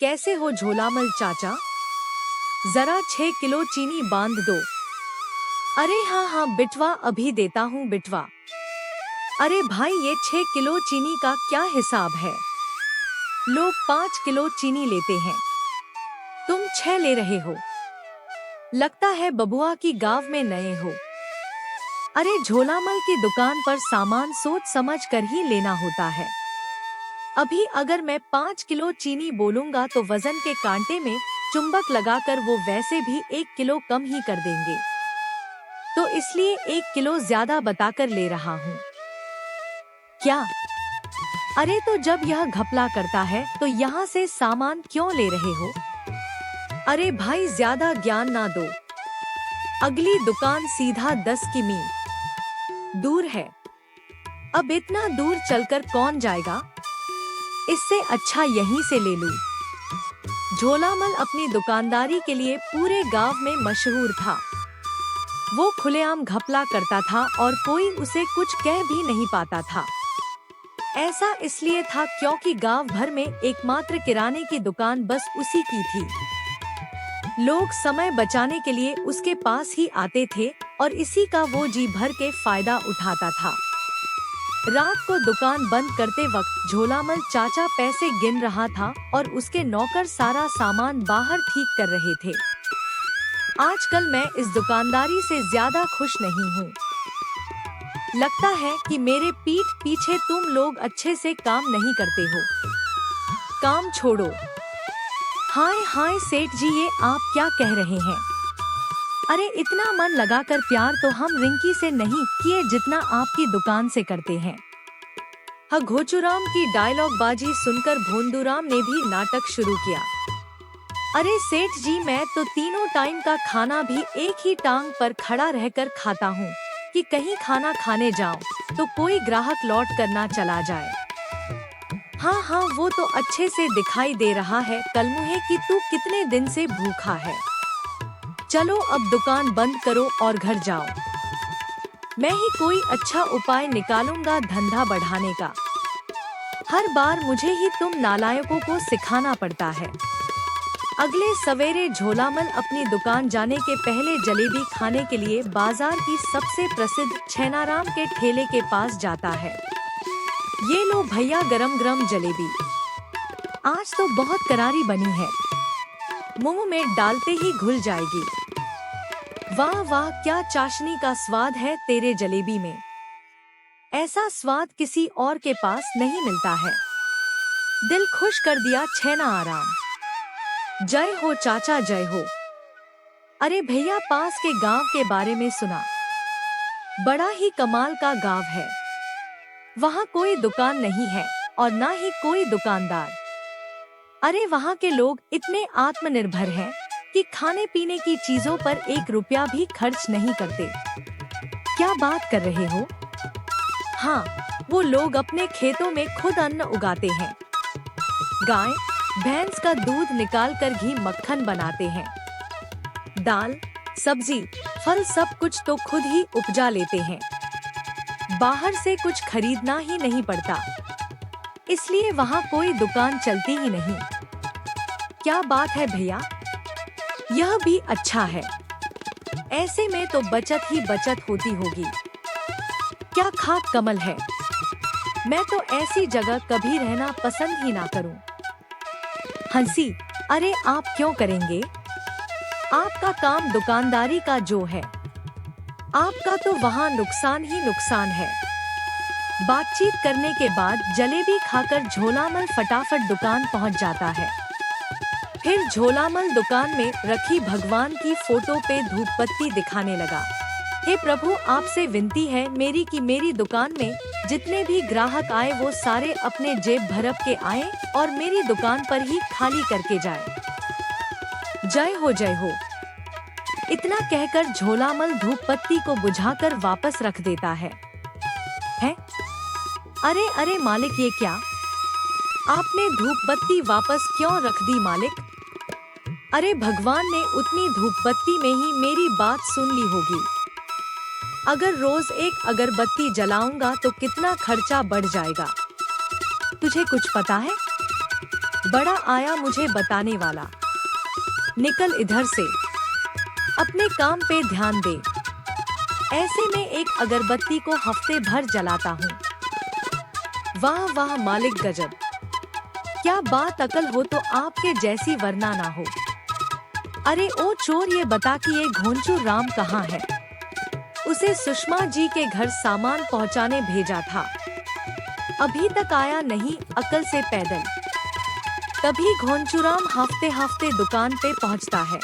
कैसे हो झोलामल चाचा? जरा 6 किलो चीनी बांध दो। अरे हाँ हाँ बिटवा, अभी देता हूँ बिटवा। अरे भाई, ये 6 किलो चीनी का क्या हिसाब है? लोग 5 किलो चीनी लेते हैं, तुम 6 ले रहे हो। लगता है बबुआ की गांव में नए हो। अरे झोलामल की दुकान पर सामान सोच समझ कर ही लेना होता है। अभी अगर मैं 5 किलो चीनी बोलूंगा तो वजन के कांटे में चुंबक लगाकर वो वैसे भी 1 किलो कम ही कर देंगे, तो इसलिए 1 किलो ज्यादा बताकर ले रहा हूँ। क्या? अरे तो जब यह घपला करता है तो यहाँ से सामान क्यों ले रहे हो? अरे भाई, ज्यादा ज्ञान ना दो। अगली दुकान सीधा 10 किमी दूर है। अब इतना दूर चलकर कौन जाएगा? इससे अच्छा यहीं से ले लूं। झोलामल अपनी दुकानदारी के लिए पूरे गांव में मशहूर था। वो खुलेआम घपला करता था और कोई उसे कुछ कह भी नहीं पाता था। ऐसा इसलिए था क्योंकि गांव भर में एकमात्र किराने की दुकान बस उसी की थी। लोग समय बचाने के लिए उसके पास ही आते थे और इसी का वो जी भर के फायदा उठाता था। रात को दुकान बंद करते वक्त झोलामल चाचा पैसे गिन रहा था और उसके नौकर सारा सामान बाहर ठीक कर रहे थे। आजकल मैं इस दुकानदारी से ज्यादा खुश नहीं हूँ। लगता है कि मेरे पीठ पीछे तुम लोग अच्छे से काम नहीं करते हो। काम छोड़ो। हाय हाय सेठ जी, ये आप क्या कह रहे हैं? अरे इतना मन लगाकर प्यार तो हम रिंकी से नहीं किए जितना आपकी दुकान से करते हैं। घोचूराम की डायलॉग बाजी सुनकर भोंदूराम ने भी नाटक शुरू किया। अरे सेठ जी, मैं तो तीनों टाइम का खाना भी एक ही टांग पर खड़ा रहकर खाता हूँ कि कहीं खाना खाने जाऊं तो कोई ग्राहक लौट कर ना चला जाए। हाँ हाँ, वो तो अच्छे से दिखाई दे रहा है कलमुहे कि तू कितने दिन से भूखा है। चलो अब दुकान बंद करो और घर जाओ। मैं ही कोई अच्छा उपाय निकालूंगा धंधा बढ़ाने का। हर बार मुझे ही तुम नालायकों को सिखाना पड़ता है। अगले सवेरे झोलामल अपनी दुकान जाने के पहले जलेबी खाने के लिए बाजार की सबसे प्रसिद्ध छैनाराम के ठेले के पास जाता है। ये लो भैया गरम गरम जलेबी। आज तो बहुत करारी बनी है, मुंह में डालते ही घुल जाएगी। वाह वाह, क्या चाशनी का स्वाद है तेरे जलेबी में। ऐसा स्वाद किसी और के पास नहीं मिलता है। दिल खुश कर दिया छैना आराम। जय हो चाचा, जय हो। अरे भैया, पास के गांव के बारे में सुना? बड़ा ही कमाल का गांव है। वहाँ कोई दुकान नहीं है और ना ही कोई दुकानदार। अरे वहाँ के लोग इतने आत्मनिर्भर हैं कि खाने पीने की चीजों पर 1 रुपया भी खर्च नहीं करते। क्या बात कर रहे हो? हाँ, वो लोग अपने खेतों में खुद अन्न उगाते हैं। गाय भैंस का दूध निकालकर घी मक्खन बनाते हैं। दाल सब्जी फल सब कुछ तो खुद ही उपजा लेते हैं। बाहर से कुछ खरीदना ही नहीं पड़ता, इसलिए वहाँ कोई दुकान चलती ही नहीं। क्या बात है भैया, यह भी अच्छा है। ऐसे में तो बचत ही बचत होती होगी। क्या खाक कमल है, मैं तो ऐसी जगह कभी रहना पसंद ही ना करूं। हंसी, अरे आप क्यों करेंगे? आपका काम दुकानदारी का जो है, आपका तो वहाँ नुकसान ही नुकसान है। बातचीत करने के बाद जलेबी खाकर झोलामल फटाफट दुकान पहुँच जाता है। फिर झोलामल दुकान में रखी भगवान की फोटो पे धूप बत्ती दिखाने लगा। हे प्रभु, आपसे विनती है मेरी कि मेरी दुकान में जितने भी ग्राहक आए वो सारे अपने जेब भरप के आए और मेरी दुकान पर ही खाली करके जाए। जय हो जय हो। इतना कहकर झोलामल धूप बत्ती को बुझाकर वापस रख देता है। अरे अरे मालिक, ये क्या? आपने धूप बत्ती वापस क्यों रख दी मालिक? अरे भगवान ने उतनी धूप बत्ती में ही मेरी बात सुन ली होगी। अगर रोज एक अगरबत्ती जलाऊंगा तो कितना खर्चा बढ़ जाएगा। तुझे कुछ पता है? बड़ा आया मुझे बताने वाला, निकल इधर से, अपने काम पे ध्यान दे। ऐसे में एक अगरबत्ती को हफ्ते भर जलाता हूँ। वाह वाह मालिक गजब, क्या बात, अकल हो तो आपके जैसी वरना ना हो। अरे ओ चोर, ये बता कि ये घोंचू राम कहाँ है? उसे सुषमा जी के घर सामान पहुंचाने भेजा था, अभी तक आया नहीं, अकल से पैदल। तभी घोंचूराम हफ्ते हफ्ते दुकान पे पहुंचता है।